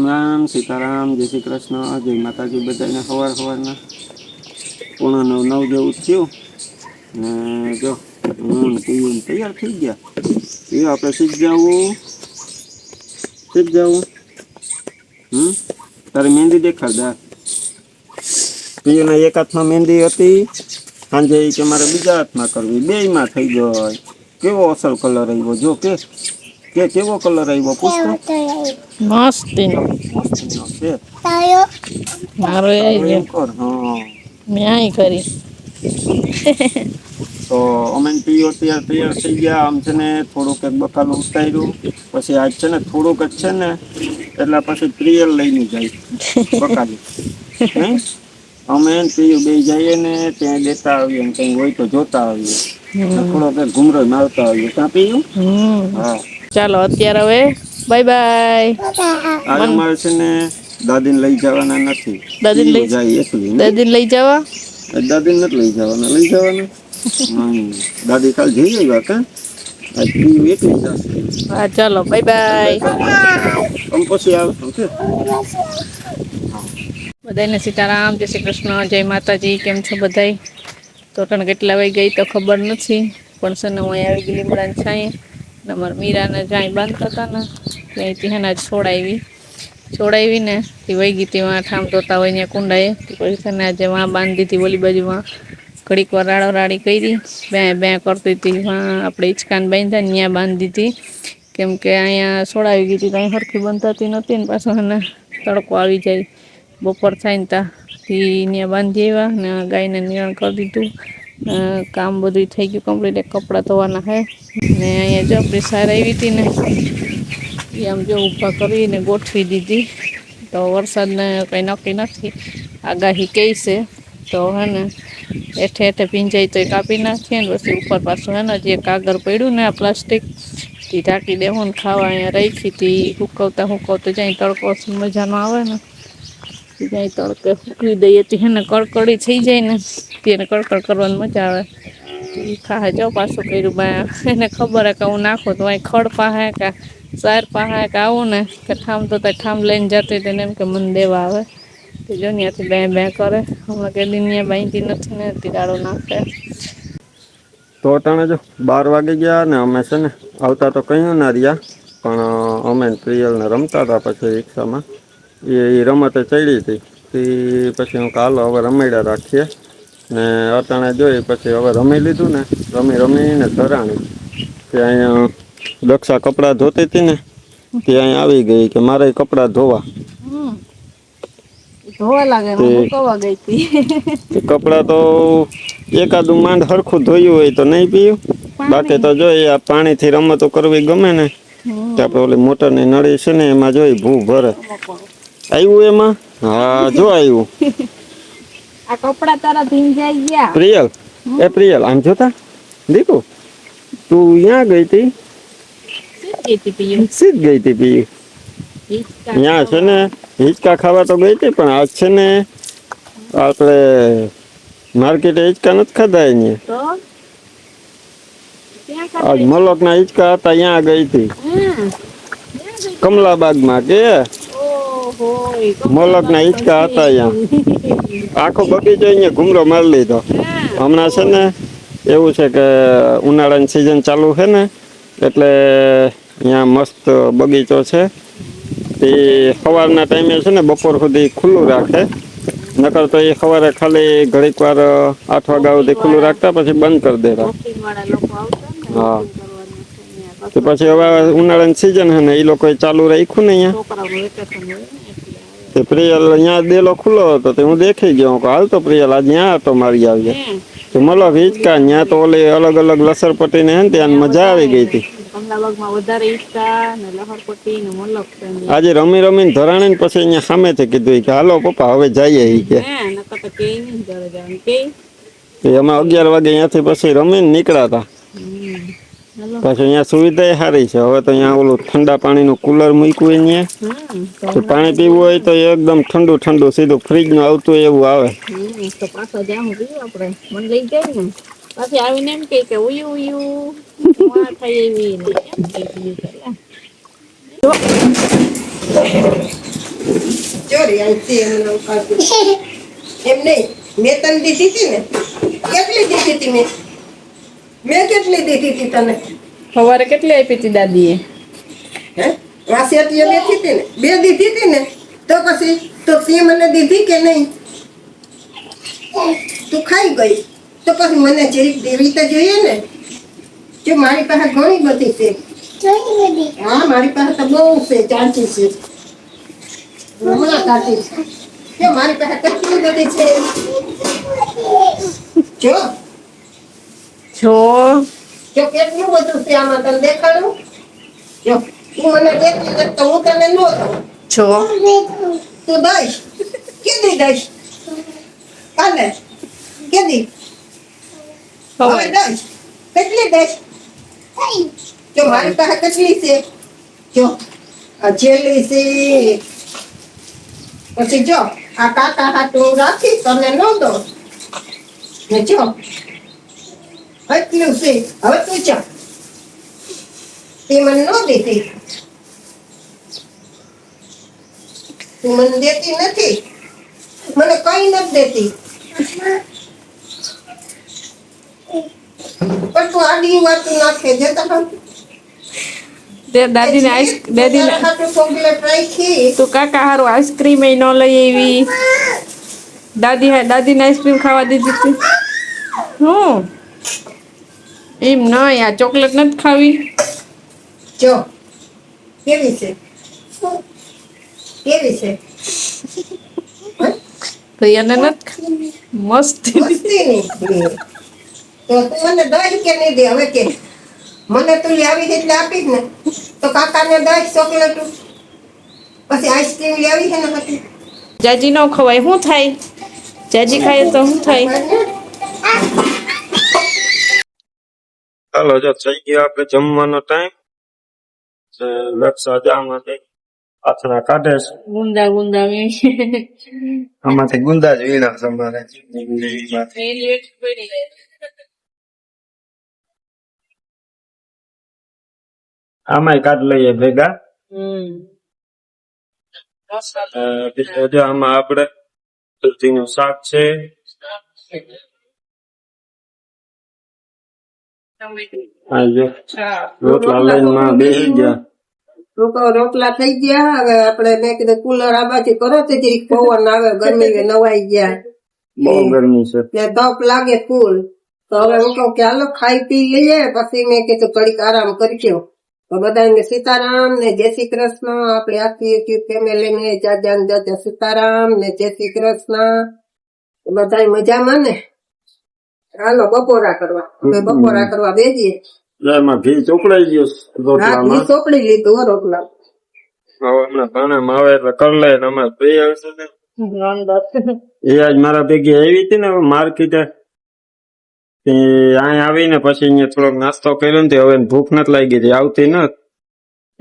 રામ સીતારામ જય શ્રી કૃષ્ણ જય માતાજી બધાને સવાર પોણા 9 જેવું થયું ને જો હું તૈયાર થઈ ગયા એ આપણે સીધ જવું તારે મહેંદી દેખાડ પીના એક હાથમાં મહેંદી હતી સાંજે કે મારે બીજા હાથમાં કરવી બેયમાં થઈ ગયો કેવો અસલ કલર આવ્યો જો કે કેવો કલર આવ્યો પૂછતો મસ્તીનો મસ્તીનો છે મારો એમ કર હા મેં આઈ કરી તો અમે તૈયાર થઈ ગયા આમ છે ને થોડુંક એક બકાલું ઉતાર્યું પછી આજ છે ને થોડુંક જ છે ને એટલે પછી પ્રિયલ લઈને જાય બકાલું નહીં અમે પીયું બે જઈએ ને ત્યાં દેતા આવીએ ને કંઈ હોય તો જોતા આવીએ થોડોક ઘૂમરો મારતા આવીએ ત્યાં પીયું હા ચાલો અત્યારે હવે બાય બાય આ અમારે છે ને દાદીને લઈ જવાના નથી દાદીને લઈ જાય એકલી દાદીને લઈ જવા દાદીને નથી લઈ જવાના દાદી કાલ જઈ આવ્યા કા આજ પીયું એકલી જશે હા ચાલો બાય બાય આમ પછી આવશું કે બધાને સીતારામ જય શ્રી કૃષ્ણ જય માતાજી કેમ છો બધાય તો તને કેટલા વાગે ગઈ તો ખબર નથી પણ છે ને હું આવી ગઈ લીમડાને છાંયે ને અમારા મીરાને જ્યાં બાંધતા હતા ને ત્યાંથી હેને છોડાવી ને તે વહી ગઈ હતી વાં ઠામ ધોતા હોય ત્યાં કુંડાએ પછી છે ને આજે વાં બાંધી દીધી ઓલી બાજુમાં ઘડીક વાર રાડી કરી બે કરતી હતી વાં આપણે હિંચકાને બાંધ્યા ને ત્યાં બાંધી દીધી કેમ કે અહીંયા છોડાવી ગઈ હતી ત્યાં સરખી બંધાતી નહોતી ને પાછું એને તડકો આવી જાય બપોર થાય ને ત્યાં બાંધી આવ્યા ને ગાયને નિરણ કરી દીધું કામ બધું થઈ ગયું કમ્પ્લીટ એક કપડાં ધોવાના હે ને અહીંયા જો આપણી સાર આવી હતી ને એ આમ જો ઊભા કરીને ગોઠવી દીધી તો વરસાદને કંઈ નક્કી નથી આગાહી કહી છે તો હે ને હેઠે ભીંજાય તો એ કાપી નાખીએ ને પછી ઉપર પાછું હે ને જે કાગળ પડ્યું ને આ પ્લાસ્ટિક એ ઢાંકી દેવું ને ખાવા અહીંયા રાખી હતી હુકવતા જાય તડકો મજાનો આવે ને ત્યાં તડકે ફૂકવી દઈએ તો એને કડકડી થઈ જાય ને તેને કડકડ કરવાની મજા આવે એ ખાહે જો પાછું કર્યું બા એને ખબર હે કે હું નાખું તો અહીં ખડ પાહે કે સાર પાહે કે આવું ને કે ઠામ તો ઠામ લઈને જતી તેને એમ કે મને દેવા આવે તો જો ત્યાંથી બે કરે હમણાં કે દિનિયા બાંધી નથી ને તિરાડો નાખે તો અટાણે જો 12 વાગે ગયા ને અમે છે ને આવતા તો કહ્યું ના રહ્યા પણ અમે પ્રિયલને રમતા હતા પછી રિક્ષામાં એ રમતે ચડી હતી તે પછી હું કાલો હવે રમાડ્યા રાખીએ ને અટાણે જોઈ પછી હવે રમી લીધું ને રમીને ધરાણી કે અહીંયા દક્ષા કપડાં ધોતી હતી ને તે અહીંયા આવી ગઈ કે મારે કપડાં ધોવા કપડાં તો એકાદું માંડ હરખું ધોયું હોય તો નહીં પીયું બાકી તો જોઈ આ પાણીથી રમતો કરવી ગમે ને તો આપણે ઓલી મોટરની નળી છે ને એમાં જોઈ ભૂ ભરે આવ્યું એમાં હા જો આવ્યું આ કપડા તારા ભીંજાઈ ગયા પ્રિયલ આમ જોતા દીકુ તું અહીંયા ગઈ હતી સીધ ગઈ હતી પીયું અહીંયા છે ને હિંચકા ખાવા તો ગઈ હતી પણ આજ છે ને આપણે માર્કેટે હિંચકા નથી ખાધા અહીંયા આજ મલકના હિંચકા હતા અહીંયા ગઈ હતી કમલાબાગમાં કે મલકના હિંચકા હતા અહીંયા આખો બગીચો અહીંયા ઘૂમરો મારી લીધો હમણાં છે ને એવું છે કે ઉનાળાની સિઝન ચાલુ છે ને એટલે અહીંયા મસ્ત બગીચો છે તે સવારના ટાઈમે છે ને બપોર સુધી ખુલ્લું રાખે નકર તો એ સવારે ખાલી ઘડીક વાર 8 વાગ્યા સુધી ખુલ્લું રાખતા પછી બંધ કરી દેતા હા તો પછી હવે ઉનાળાની સિઝન છે ને એ લોકોએ ચાલુ રાખ્યું ને અહીંયા પ્રિયલ અહીંયા દેલો ખુલ્લો હતો તે હું દેખી ગયો હાલ તો પ્રિયલ આજ ત્યાં હતો મારી આવીએ તો મલક હિંચકા ત્યાં તો ઓલી અલગ અલગ લસરપટ્ટી ને ત્યાં મજા આવી ગઈ હતી આજે રમીને ધરાણી ને પછી અહીંયા સામેથી કીધું કે હાલો પપ્પા હવે જઈએ કે અમે 11 વાગે અહીંયાથી પછી રમીને નીકળ્યા હતા પછી અહીંયા સુવિધા સારી છે હવે તો અહીંયા ઓલું ઠંડા પાણીનું કુલર મૂક્યું અહીંયા પાણી પીવું હોય તો એકદમ ઠંડુ સીધું ફ્રીજનું આવતું એવું આવે પછી આવીને એમ કે ઉયું થઈ એવી ચોરી આવી એમને ઉપાડતું. એમ નહીં, મેં તને દીધી હતી ને, કેટલી દીધી હતી મેં કેટલી દીધી હતી તને? સવારે કેટલી આપી હતી દાદીએ? હે વાસેટીએ બેઠી હતી ને, 2 દીધી હતી ને, તો પછી તો તે મને દીધી કે નહીં? તું ખાઈ ગઈ તો પછી મને જરીક દેવી તો જોઈએ ને. જો મારી પાસે ઘણી બધી છે. હા, મારી પાસે તો બહુ છે, ચાંચી છે. હમણાં કાઢી છે. જો મારી પાસે કેટલી બધી છે. જો જો જો કેટલું બધું છે આમાં, તને દેખાડું? જો તું મને દેતી નથી તો હું તને ન દઉં. જો તું દઈશ કેદી દઈશ? કાલે કેદી? હવે સવારે દઈશ. કેટલી દઈશ? જો મારી પાસે કેટલી છે. જો આ જેલી છે. પછી જો આ કાકા હાટું રાખી તને ન દઉં ને. જો એટલું છે. હવે તું ચા તે મને ન દેતી. તું મને દેતી નથી, મને કઈ નથી દેતી. પણ તું આડી વાતું નાખે જતા. તે દાદીને દાદીને ચોકલેટ રાખી. તું કાકા હારું આઈસ્ક્રીમ ન લઈ આવી. દાદીને આઈસ્ક્રીમ ખાવા દીધી હતી. હું એમ નહીં, આ ચોકલેટ નથી ખાવી. જો કેવી છે, કેવી છે? તો એને નથી મસ્તી. મસ્તીની. તો તું મને દઈ કે નહીં દે? હવે કે મને તું લાવી એટલે આપી જ ને. તો કાકાને દઈ ચોકલેટ, પછી આઈસ્ક્રીમ લાવી છે ને પછી. જાજી ન ખવાય શું થાય? જાજી ખાય તો શું થાય? ચાલો જો થઈ ગયો આપણે જમવાનો ટાઈમ. લક્ષા જા માટે આથણા કાઢે છે. ગુંદા ગુંદા આમાંથી ગુંદા જ વીણા છે અમારે. આમાંય કાઢ લઈએ ભેગા. બીજું જો આમાં આપણે તુલસીનું શાક છે. આ જો રોટલા લઈને માં બેસી ગયા. રોટલા થઈ ગયા. હવે આપણે મેં કીધું કુલર આ બાજુ કરો તો જરીક પવન આવે, ગરમી નવાઈ ગયા. બહુ ગરમી છે. ત્યાં તપ લાગે ફૂલ. તો હવે હું કહું કે હાલો ખાઈ પી લઈએ. પછી મેં કીધું ઘડીક આરામ કરજો. તો બધાને સીતારામ ને જય શ્રી કૃષ્ણ. આપણે આખી યુટ્યુબ ફેમિલી ને જાજા સીતારામ ને જય શ્રી કૃષ્ણ. બધા મજામાં ને? હાલો બપોરા કરવા. હવે બપોરા કરવા બેસીએ. એમાં ઘી ચોપડાઈ ગયો હા, ઘી રોટલામાં. ચોપડી લીધું હો રોટલા. હવે હમણાં ભાણામાં આવે એટલે કરી લે. અમારે ભાઈ આવશે ને એ આજ મારા ભેગી આવી હતી ને માર્કેટે. અહીં આવીને પછી અહીંયા થોડોક નાસ્તો કર્યો ને હવે ભૂખ નથી લાગી હતી. આવતી નથી.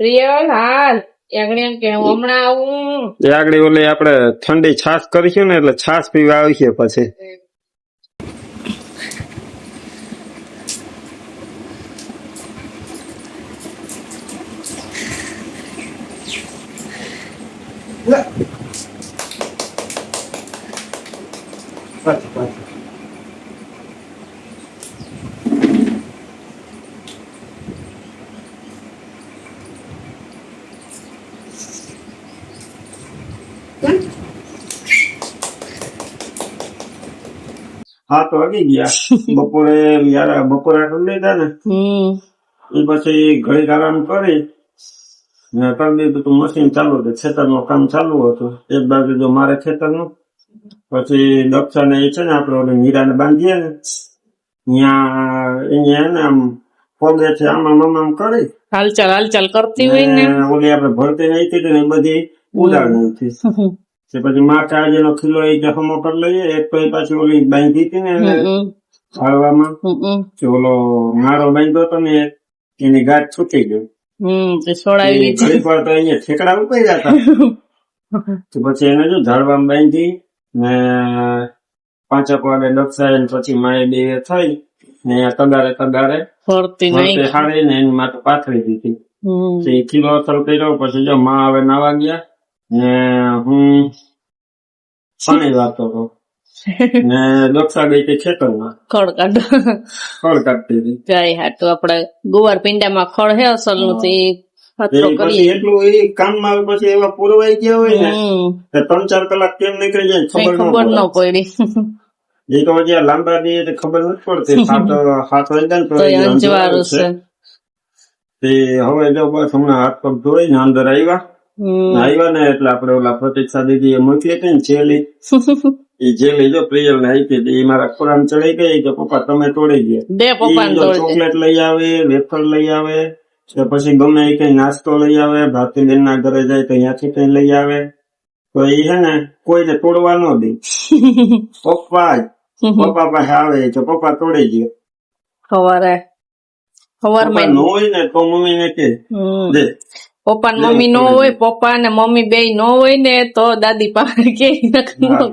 રિયલ હાલ આગળ એમ કે હું હમણાં આવું. એ આગળ ઓલી આપણે ઠંડી છાશ કરીશું ને એટલે છાશ પીવા આવીશે પછી. હા તો વાગી ગયા. બપોરે કરી લીધા ને એ પછી ઘડીક આરામ કરી ને કરી દીધું તું મશીન ચાલુ હતું. ખેતરનું કામ ચાલુ હતું. એક બાજુ જો મારે ખેતરનું, પછી દક્ષાને એ છે ને આપણે ઓલી મીરાને બાંધીએ ને અહીંયા ને આમ પગે છે આમ કરી હાલચાલ કરતી હોય ને. ઓલી આપણે ભરતી નહીં હતી ને એ બધી ઉડાડી હતી. પછી માથે આજે નો ખીલો એ જખમો કરી લઈએ. એક તો એ પાછી ઓલી બાંધી હતી ને હાલવામાં ઓલો મારો બાંધ્યો હતો ને એની ગાંઠ છૂટી ગઈ. ઘડીક વાર તો અહીંયા ઠેકડા ઉપાઈ જતા. પછી એને જો ઝાડવામાં બાંધી ને 5 વાગે દક્ષાએ પછી માએ બે થઈ ને તગારે હાડી ને એની માથે પાથરી દીધી. ખીલો અસર કર્યો. પછી જો માં હવે નાવા ગયા ને હું પાણી વાળતો હતો ને દક્ષા ગઈ હતી ખેતરમાં ખડ કાઢો ખડ કાઢતી હતી. જાય હા તો આપડે ગુવાર પિંડામાં ખડ હે અસલ નું તે એ ફતરો પછી કરીએ. એટલું એ કામમાં આવે પછી એવા પુરવાઈ ગયા હોય ને કે 3-4 કલાક કેમ નીકળી જાય ને કઈ ખબર ખબર ન ન પડે. પડી એ તો હજી આ લાંબા દી એટલે ખબર નથી પડતી. હાથ વાગ્યા ને તો તો એ અંજવાળું અંજવાળું છે. છે. તે હવે જો બસ હમણાં હાથ પગ ધોઈને અંદર આવ્યા ને એટલે આપડે ઓલા પ્રતીક્ષા દીદી એ મોકલી હતી ને જેલી, એ જેલી જો પ્રિયલ ને આપી હતી. એ મારા ખોરામ ચડી ગઈ કે પપ્પા તમે તોડી ગયા. બે પપ્પા ઈ જો ચોકલેટ લઈ આવે, વેફર લઈ આવે, કે પછી ગમે એ કઈ નાસ્તો લઈ આવે, ભારતીબેન ના ઘરે જાય તો ત્યાંથી કઈ લઈ આવે. તો એ છે ને કોઈને તોડવા ન દે. પપ્પા પાસે આવે તો પપ્પા તોડી ગયો. પપ્પા સવારમાં ન હોય ને તો મમ્મી ને કે દે. પપ્પા ને મમ્મી નો હોય, પપ્પા ને મમ્મી બે નો હોય ને તો દાદી પાસે કે હા,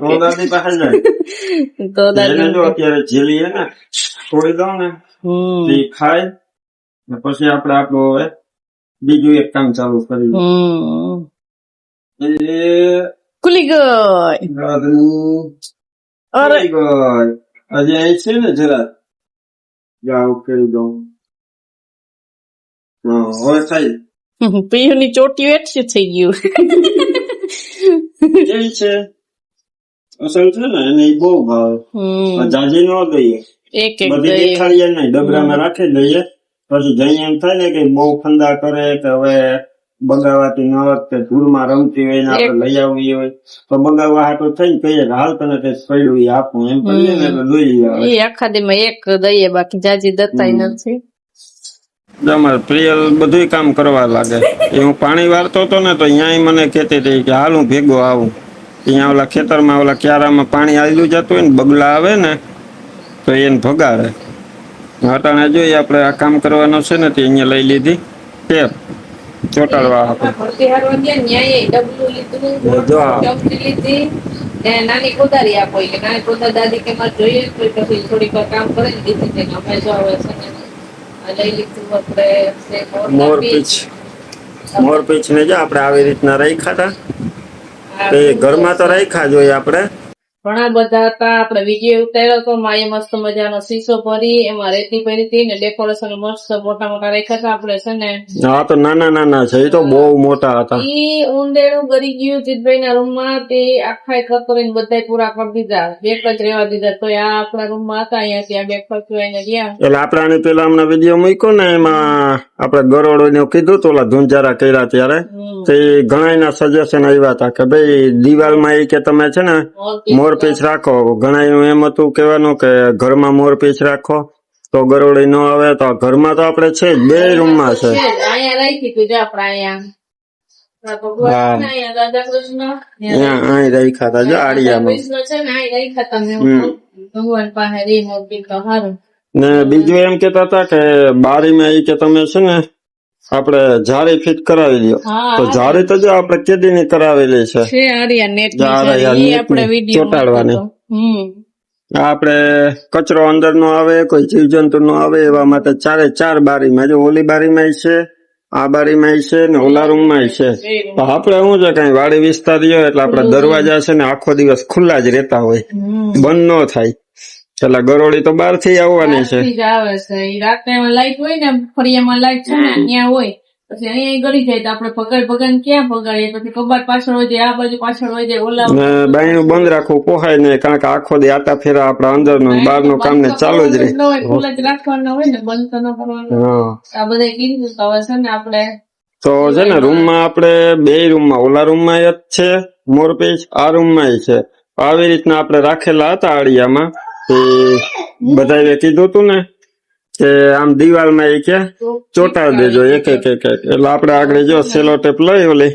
તો દાદી પાસે જાય. તો એને દાદી જો અત્યારે જેલી હે ને તોડી દઉં ને તો ઈ ખાય ને પછી આપડે આપણું હવે બીજું એક કામ ચાલુ કરી ખુલી ગઈ. અરે હજી અહીં છે ને જરા જાવ કરી દઉં. હવે થાય પીયું ની ચોટી વેઠી થઈ ગયું. કેવી છે અસલ છે ને એને ઈ બહુ ભાવે. જાજી ન દઈએ, એક એક બધી દઈએ. દેખાડીએ નહીં, ડબરામાં રાખી દઈએ. પછી જઈ એમ થાય ને કે બહુ ફંદા કરે કે હવે બગાવાતી ન હોત કે ધૂળમાં રમતી હોય ને આપડે લઈ આવવી હોય તો બગાવવા હાટું થઈને કહીએ કે હાલ તને કઈ પડ્યું ઈ આપું એમ કરીએ ને એટલે દોઈ આવે. એ આખા દી માં એક દઈએ, બાકી જાજી દતાય નથી. અમારે પ્રિયલ બધું કામ કરવા લાગે. એ હું પાણી વાળતો હતો ને તો અહીંયા મને કહેતી હતી કે હાલ હું ભેગો આવું. અહીંયા ઓલા ખેતરમાં ઓલા ક્યારામાં પાણી આવેલું જતું હોય ને બગલા આવે ને તો એને ભગાડે. અટાણે જોઈએ આપણે આ કામ કરવાનું છે ને તે અહીંયા લઈ લીધી ટેપ ચોટાડવા આપે. ભરતી હારવા ગયા ને ન્યાય ડબલું લીધું, જો આ. ચમચી લીધી ને નાની કોદારી આપો એટલે નાની કોદારી દાદી કે મારે જોઈએ તો પછી થોડીક વાર કામ કરે ને દીધી તેને અમે જો હવે છે ને આ લઈ લીધું આપણે મોરપીંછ ને જો આપણે આવી રીતના રાખ્યા હતા તે ઘરમાં તો રાખ્યા જોઈએ આપણે. ઘણા બધા હતા. આપણે વિડીયો ઉતાર્યો હતો, માએ મસ્ત મજાનો શીશો ભરી એમાં રેતી ભરી હતી ને ડેકોરેશન મસ્ત મોટા મોટા રાખ્યા હતા. આપણે છે ને હા તો નાના છે એ તો બહુ મોટા હતા. ઈ ઊંડેણું ગરી ગયું જીતભાઈ ના રૂમ માં. તે આખા કતરીને બધા પૂરા કરી દીધા, બેક જ રહેવા દીધા. તો આ આપણા રૂમ માં હતા, અહીંયા ત્યાં બેક ફરવાઈને ગયા. એટલે આપણે આની પેલા હમણાં વિડીયો મૂક્યો ને એમાં આપણે ગરોળો ને કીધું તો ઓલા ધુંજારા કર્યા ત્યારે તે ઘણા ના સજેશન આવ્યા હતા કે ભાઈ દિવાલમાં એ કે તમે છે ને મોરપીંછ રાખો. ઘણા નું એમ હતું કેવાનું કે ઘરમાં મોરપીંછ રાખો તો ગરોળી ન આવે. તો ઘરમાં તો આપણે છે જ, બે રૂમમાં છે. અહીંયા રાખી તું જો આપણે અહીંયા ભગવાન અહીંયા રાધા કૃષ્ણ અહીં રાખ્યા હતા જો આડિયામાં. કૃષ્ણ છે ને અહીં રાખ્યા તમે ભગવાન પાસે રે મોરપીંછ તો સારું. ને બીજું એમ કેતા હતા કે બારીમાં એ કે તમે છે ને આપણે જાળી ફિટ કરાવી લ્યો. તો જાળી તો જો આપણે કેદીની કરાવેલી છે આપણે વિડીયો ચોટાડવાની. આપણે કચરો અંદર નો આવે, કોઈ જીવજંતુ નો આવે એવા માટે 4 બારીમાં જો ઓલી બારીમાં છે, આ બારીમાં છે ને ઓલા રૂમમાં છે. તો આપણે શું છે કઈ વાડી વિસ્તાર રહ્યો એટલે આપડા દરવાજા છે ને આખો દિવસ ખુલ્લા જ રહેતા હોય, બંધ ન થાય. એટલે ગરોળી તો બહાર થી આવવાની છે. રાતે લાઈટ હોય ને ફળિયામાં લાઈટ છે ને ત્યાં હોય પછી અહીંયા ગળી જાય તો આપણે ભગાડ ક્યાં ભગાડીએ? પછી કબાટ પાછળ હોય જાય, આ બાજુ પાછળ હોય જાય, ઓલા બાયણું બંધ રાખવું પોહાય નહીં, કારણ કે આખો દી આટા ફેરા આપડા અંદર નું બહાર નું કામ ને ચાલુ જ રહે. ખુલ્લા જ રાખવાના હોય ને, બંધ તો ન કરવાનું. આ બધા કીધું તો હવે છે ને આપણે તો છે ને રૂમમાં આપણે 2 રૂમમાં, ઓલા રૂમમાં જ છે મોરપીંછ, આ રૂમમાં છે. આવી રીતના આપણે રાખેલા હતા આડિયામાં. બધા કીધું તું ને કે આમ દિવાલમાં એ કે ચોટાડી દેજો એક એક. એટલે આપણે આગળ જો સેલો ટેપ લઈ ઓલી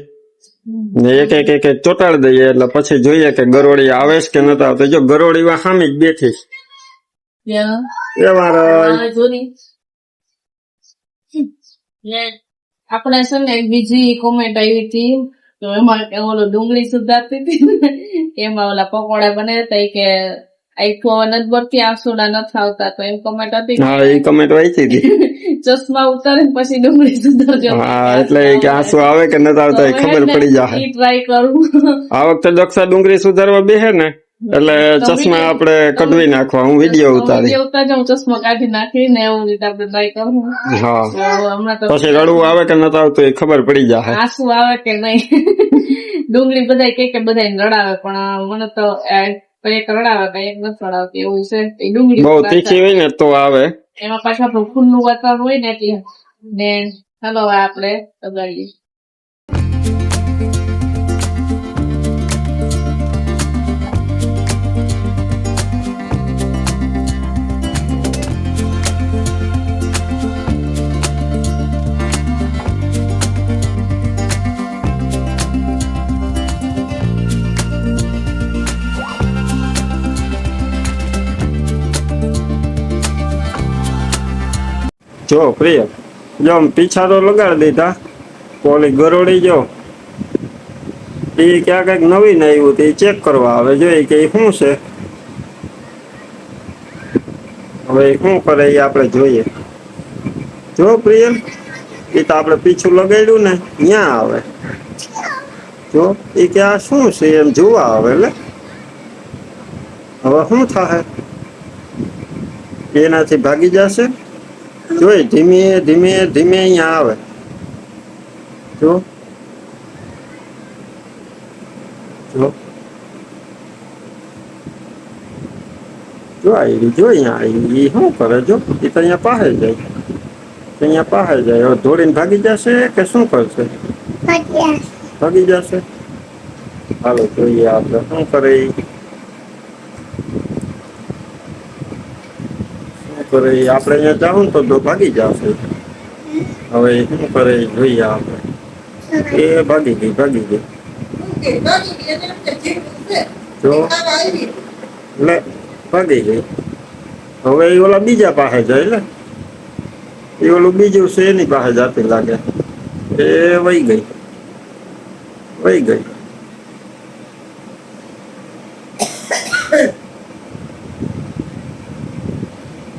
ને એક એક ચોટાડી દઈએ. એટલે પછી જોઈએ કે ગરોળી આવે છે કે નથી આવતી. જો ગરોળી સામે જ બેઠી આપણે છે ને એક બીજી કોમેન્ટ આવી હતી તો એમાં ઓલો ડુંગળી સુધારતી હતી એમાં ઓલા પકોડા બનાવ્યા હતા કે આખું નથી ભરતી આંસુડા નથી આવતા તો એમ કમેન્ટ હતી હા એ કમેન્ટ વાંચી હતી. ચશ્મા ઉતારે ને પછી ડુંગળી સુધારજો. હા એટલે કે આંસુ આવે કે નથી આવતા એ ખબર પડી જાય. ટ્રાય કરું. આ વખતે દક્ષા ડુંગળી સુધારવા બેહે ને એટલે ચશ્મા આપણે કઢવી નાખવા. હું વિડીયો ઉતારી હું ચશ્મા કાઢી નાખીને એવું રીતે આપણે ટ્રાય કરું. હા હમણાં તો પછી રડવું આવે કે નથી આવતું એ ખબર પડી જાય. આંસુ આવે કે નહીં. ડુંગળી બધા કે બધા રડાવે પણ મને તો એક રડાવે કઈ એક નથી રડાવતી એવું છે. ડુંગળી બહુ તીખી હોય ને તો આવે. એમાં પાછું આપણું ખુલ્લું વાતાવરણ હોય ને એટલે ને ચાલો આપણે લગાડીએ. જો પ્રિય જો આમ પીછા તો લગાડી દીધા. ઓલી ગરોળી જો એ ક્યાં કઈક નવીન આવ્યું તે ચેક કરવા આવે જોઈએ કે શું છે. હવે શું કરે એ આપણે જોઈએ. જો પ્રિયલ એ તો આપણે પીછું લગાડ્યું ને ત્યાં આવે. જો એ કે આ શું છે એમ જોવા આવે. એટલે હવે શું થાય એનાથી ભાગી જશે. જોઈ ધીમે ધીમે ધીમે અહીંયા આવે. જો જો જો આવી જો અહીંયા આવી. એ શું કરે જો એ તો અહીંયા પાસે જાય. અહીંયા પાસે જાય. હવે દોડીને ભાગી જશે કે શું કરશે? ભાગી જશે. હાલો જોઈએ આપણે શું કરે. આપણે અહીંયા જાઉં ને તો ભાગી જશે. હવે શું કરે જોઈએ આપણે. એ ભાગી ગઈ જો એટલે ભાગી ગઈ. હવે એ ઓલા બીજા પાસે જાય. એટલે એ ઓલું બીજું છે એની પાસે જાતી લાગે. એ વહી ગઈ.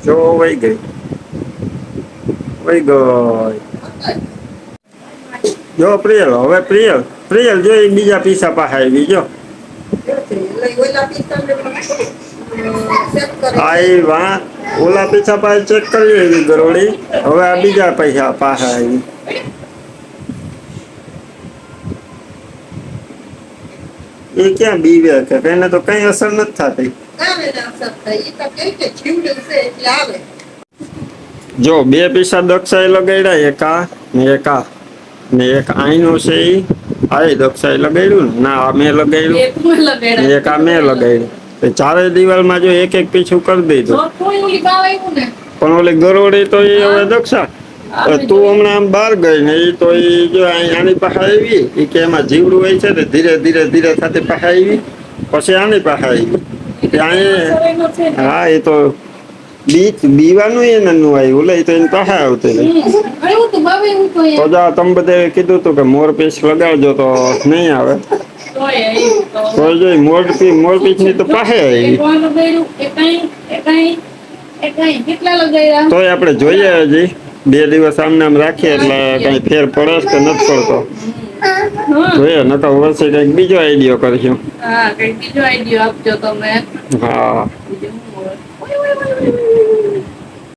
જો વહી ગઈ. જો પ્રિયલ હવે પ્રિયલ જો એ બીજા પીસા પાસે આવી. જો આ વાં ઓલા પીછા પાસે ચેક કરી એવી ગરોળી. હવે આ બીજા પૈસા પાસે આવી. એ ક્યાં બીવે કે એને તો કઈ અસર નથી થતી. જો બે પીસા દક્ષાએ લગાડ્યા. એક આઈનું છે એ આ દક્ષાએ લગાડ્યું ને ના મેં લગાડ્યું. એક આ મેં લગાડ્યું. ચારે દિવાલમાં જો એક એક પીછું કરી દીધું. પણ ઓલી ગરોળી તો એ હવે દક્ષા તું હમણાં આમ બહાર ગઈ ને એ તો એ જો આની પાસે આવી. એ કે એમાં જીવડું હોય છે ને ધીરે ધીરે થતી પાસે આવી. પછી આની પાસે આવી. હા એ તો બીવાનું એને નું આવ્યું. લે તો એની પાસે આવતી નહીં. તો જા તમે બધે કીધું તું કે મોરપીસ લગાડજો તો નહીં આવે. તો જોઈ મોરપીસ ની તો પાસે આવી. તોય આપણે જોઈએ હજી 2 દિવસ આમને આમ રાખીએ એટલે કઈ ફેર પડે કે નથી પડતો જોઈએ. નકર વર્ષે કઈક બીજો આઈડિયો કરશું. હા, કઈક બીજો આઈડિયો આપજો તમે. હા.